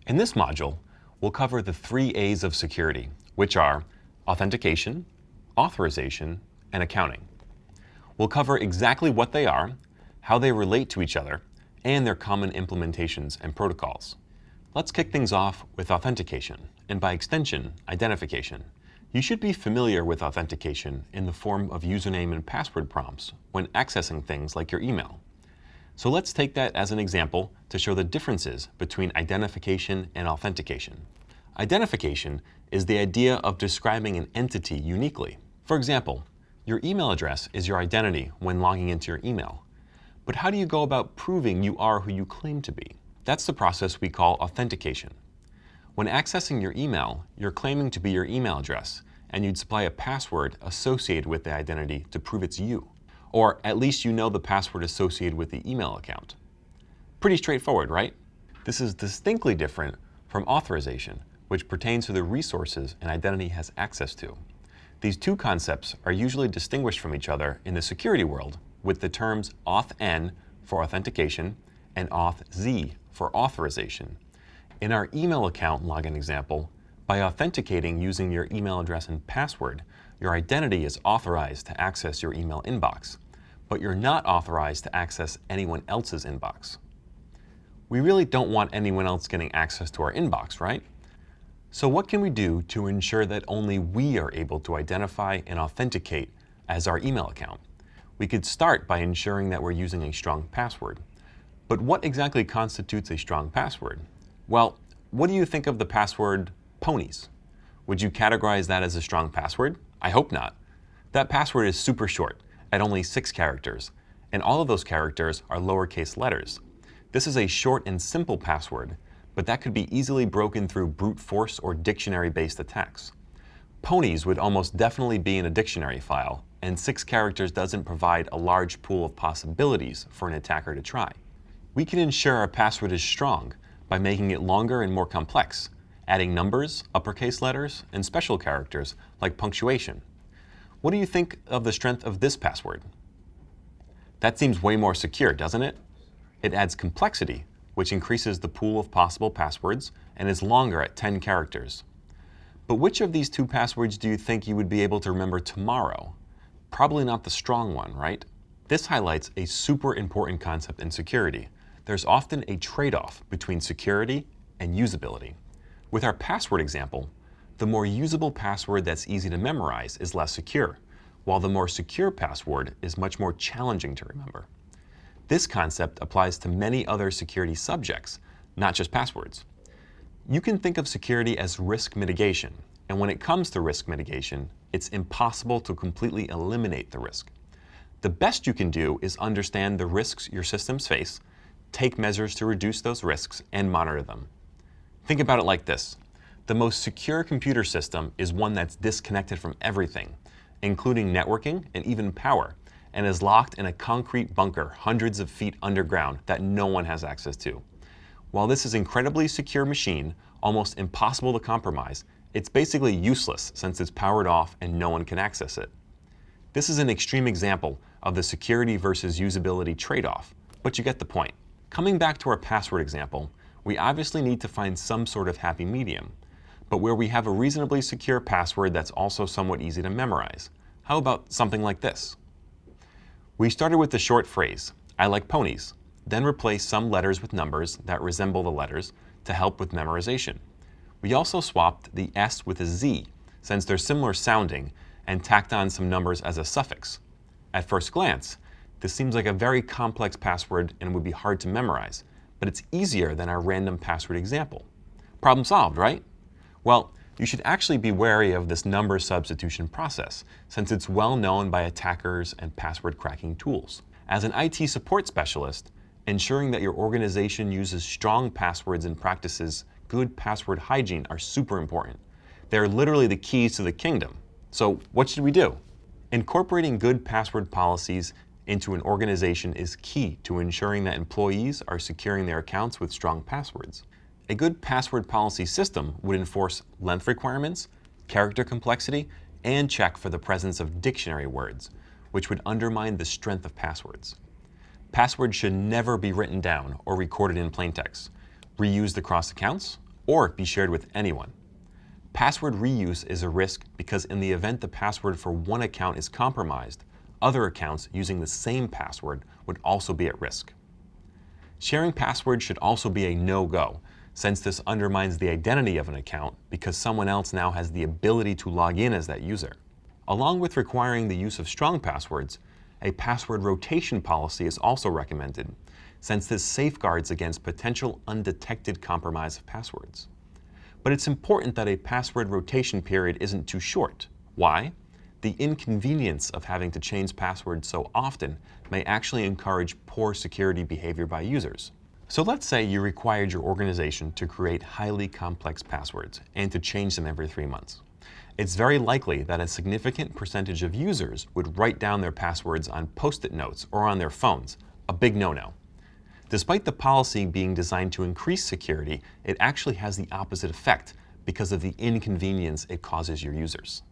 In this module, we'll cover the 3 A's of security, which are authentication, authorization, and accounting. We'll cover exactly what they are, how they relate to each other, and their common implementations and protocols. Let's kick things off with authentication, and by extension, identification. You should be familiar with authentication in the form of username and password prompts when accessing things like your email. So let's take that as an example to show the differences between identification and authentication. Identification is the idea of describing an entity uniquely. For example, your email address is your identity when logging into your email. But how do you go about proving you are who you claim to be? That's the process we call authentication. When accessing your email, you're claiming to be your email address, and you'd supply a password associated with the identity to prove it's you. Or at least you know the password associated with the email account. Pretty straightforward, right? This is distinctly different from authorization, which pertains to the resources an identity has access to. These two concepts are usually distinguished from each other in the security world with the terms auth-n for authentication and auth-z for authorization. In our email account login example, by authenticating using your email address and password, your identity is authorized to access your email inbox, but you're not authorized to access anyone else's inbox. We really don't want anyone else getting access to our inbox, right? So what can we do to ensure that only we are able to identify and authenticate as our email account? We could start by ensuring that we're using a strong password. But what exactly constitutes a strong password? Well, what do you think of the password ponies? Would you categorize that as a strong password? I hope not. That password is super short, at only 6 characters, and all of those characters are lowercase letters. This is a short and simple password, but that could be easily broken through brute force or dictionary-based attacks. Ponies would almost definitely be in a dictionary file, and 6 characters doesn't provide a large pool of possibilities for an attacker to try. We can ensure our password is strong by making it longer and more complex, adding numbers, uppercase letters, and special characters like punctuation. What do you think of the strength of this password? That seems way more secure, doesn't it? It adds complexity, which increases the pool of possible passwords and is longer at 10 characters. But which of these 2 passwords do you think you would be able to remember tomorrow? Probably not the strong one, right? This highlights a super important concept in security. There's often a trade-off between security and usability. With our password example, the more usable password that's easy to memorize is less secure, while the more secure password is much more challenging to remember. This concept applies to many other security subjects, not just passwords. You can think of security as risk mitigation, and when it comes to risk mitigation, it's impossible to completely eliminate the risk. The best you can do is understand the risks your systems face, take measures to reduce those risks, and monitor them. Think about it like this. The most secure computer system is one that's disconnected from everything, including networking and even power, and is locked in a concrete bunker hundreds of feet underground that no one has access to. While this is an incredibly secure machine, almost impossible to compromise, it's basically useless since it's powered off and no one can access it. This is an extreme example of the security versus usability trade-off, but you get the point. Coming back to our password example, we obviously need to find some sort of happy medium, but where we have a reasonably secure password that's also somewhat easy to memorize. How about something like this? We started with the short phrase, "I like ponies," then replaced some letters with numbers that resemble the letters to help with memorization. We also swapped the S with a Z, since they're similar sounding, and tacked on some numbers as a suffix. At first glance, this seems like a very complex password and would be hard to memorize, but it's easier than our random password example. Problem solved, right? Well, you should actually be wary of this number substitution process, since it's well known by attackers and password cracking tools. As an IT support specialist, ensuring that your organization uses strong passwords and practices good password hygiene are super important. They're literally the keys to the kingdom. So what should we do? Incorporating good password policies into an organization is key to ensuring that employees are securing their accounts with strong passwords. A good password policy system would enforce length requirements, character complexity, and check for the presence of dictionary words, which would undermine the strength of passwords. Passwords should never be written down or recorded in plain text, reused across accounts, or be shared with anyone. Password reuse is a risk because in the event the password for one account is compromised, other accounts using the same password would also be at risk. Sharing passwords should also be a no-go, since this undermines the identity of an account because someone else now has the ability to log in as that user. Along with requiring the use of strong passwords, a password rotation policy is also recommended, since this safeguards against potential undetected compromise of passwords. But it's important that a password rotation period isn't too short. Why? The inconvenience of having to change passwords so often may actually encourage poor security behavior by users. So let's say you required your organization to create highly complex passwords and to change them every 3 months. It's very likely that a significant percentage of users would write down their passwords on Post-it notes or on their phones, a big no-no. Despite the policy being designed to increase security, it actually has the opposite effect because of the inconvenience it causes your users.